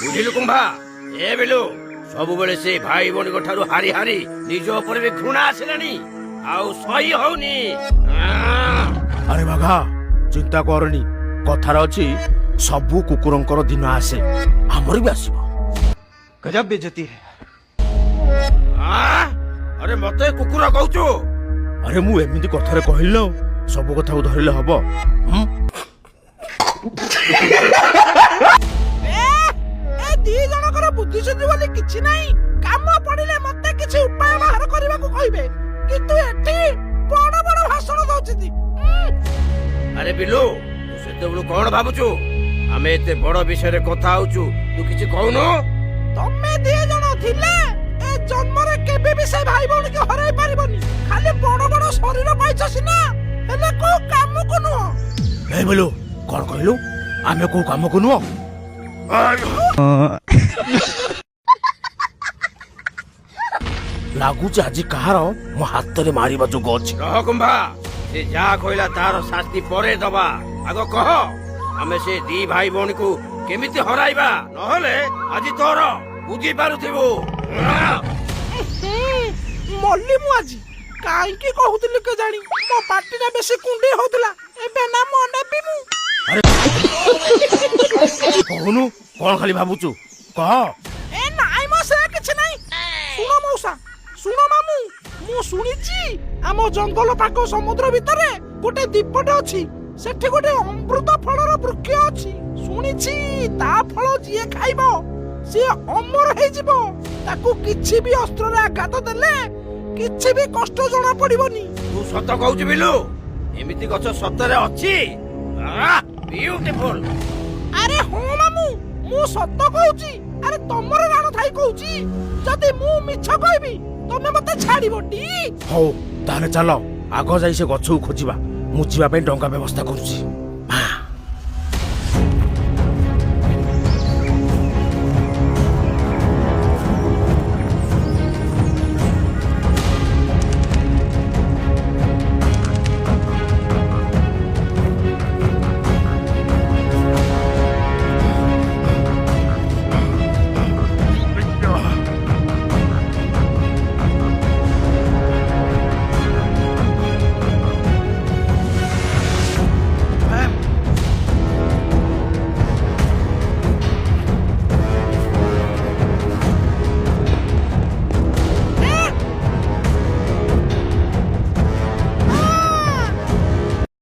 ବୁଝିଲୁ କୁମ୍ଭା? ଏ ବିଲୁ ସବୁବେଳେ ସେ ଭାଇ ଭଉଣୀଙ୍କ ଠାରୁ ହାରି ହାରି ନିଜ ଉପରେ ବି ଘୃଣା ଆସିଲାଣି, ଆଉ ସହି ହଉନି। ଆରେ ବାଘା ଚିନ୍ତା କରନି, କଥାର ଅଛି ସବୁ କୁକୁରଙ୍କର ଦିନ ଆସେ, ଆମର ବି ଆସିବ। गजब बेइज्जती है। ଆରେ ମତେ କୁକୁର କହୁଛୁ? ଆରେ ମୁଁ ଏମିତି କଥାରେ କହିଲି ନା, ସବୁ କଥାକୁ ଧରିଲେ ହବ? ଦି ଜଣଙ୍କର ବୁଦ୍ଧି ସୁଦ୍ଧି ବୋଲି କିଛି ନାହିଁ। କାମ ପଡିଲେ ମତେ କିଛି ଉପାୟ ବାହାର କରିବାକୁ କହିବେ, କିନ୍ତୁ ଏଠି ବଡ ବଡ ଭାଷଣ ଦଉଛନ୍ତି। ଆରେ ବିଲୁ ତୁ ସେତେବେଳୁ କଣ ଭାବୁଛୁ? ଆମେ ଏତେ ବଡ ବିଷୟରେ କଥା ହଉଛୁ, ତୁ କିଛି କହୁନୁ? ତମେ ଦି ଜଣ ଥିଲେ ଏ ଜନ୍ମରେ କେବେ ବି ସେ ଭାଇ ଭଉଣୀକୁ ହରାଇ ପାରିବନି। ଖାଲି ବଡ ବଡ ଶରୀର ପାଇଛ ସିନା, ହେଲେ କୋଉ କାମକୁ ନୁହଁ। ଏ ବୋଲୁ କଣ କହିଲୁ? ଆମେ କୋଉ କାମକୁ ନୁହଁ? ଲାଗୁଛି ଆଜି କାହାର ମୋ ହାତରେ ମାରିବା ଯୋଗ ଅଛି। ରହ କୁମ୍ଭା, ସେ ଯାହା କହିଲା ତାର ଶାସ୍ତି ପରେ ଦବା। ଆଗ କହ ଆମେ ସେ ଦି ଭାଇ ଭଉଣୀକୁ କେମିତି ହରାଇବା, ନହେଲେ ଆଜି ତୋର ବୁଝି ପାରୁଥିବୁ। ମଲ୍ଲି ମୁଁ ଆଜି କାହିଁକି କହୁଥିଲି କେଜାଣି, ମୋ ପାଟିଟା ବେଶୀ କୁଣ୍ଡେଇ ହଉଥିଲା। ଏବେ ନା ମନେ ବି ମୁଁ କହୁନୁ କଣ ଖାଲି ଭାବୁଛୁ, କହ। ଏ ନାଇଁ ମ ସେ କିଛି ନାହିଁ। ଶୁଣ ମଉସା, ଶୁଣ ମାମୁଁ, ମୁଁ ଶୁଣିଛି ଆମ ଜଙ୍ଗଲ ପାଖ ସମୁଦ୍ର ଭିତରେ ଗୋଟେ ଦ୍ୱୀପଟେ ଅଛି। ସେଠି ଗୋଟେ ଅମୃତ ଫଳର ବୃକ୍ଷ ଅଛି। ଶୁଣିଛି ତା ଫଳ ଯିଏ ଖାଇବ ସିଏ ଅମର ହେଇଯିବ। ତାକୁ କିଛି ବି ଅସ୍ତ୍ରରେ ଆଘାତ ଦେଲେ କିଛି ବି କଷ୍ଟ ଜଣା ପଡିବନି। ତୁ ସତ କହୁଛୁ ବିଲୁ? ଏମିତି ଗଛ ସତରେ ଅଛି? ବିୟୁଟିଫୁଲ। ଆରେ ହଁ ମାମୁଁ, ମୁଁ ସତ କହୁଛି। ଆରେ ତମର ରାଣ ଥାଇ କହୁଛି। ଯଦି ମୁଁ ମିଛ କହିବି ତମେ ମତେ ଛାଡିବଟି? ହଉ ତାହେଲେ ଚାଲ ଆଗ ଯାଇ ସେ ଗଛକୁ ଖୋଜିବା। ମୁଁ ଯିବା ପାଇଁ ଡଙ୍ଗା ବ୍ୟବସ୍ଥା କରୁଛି।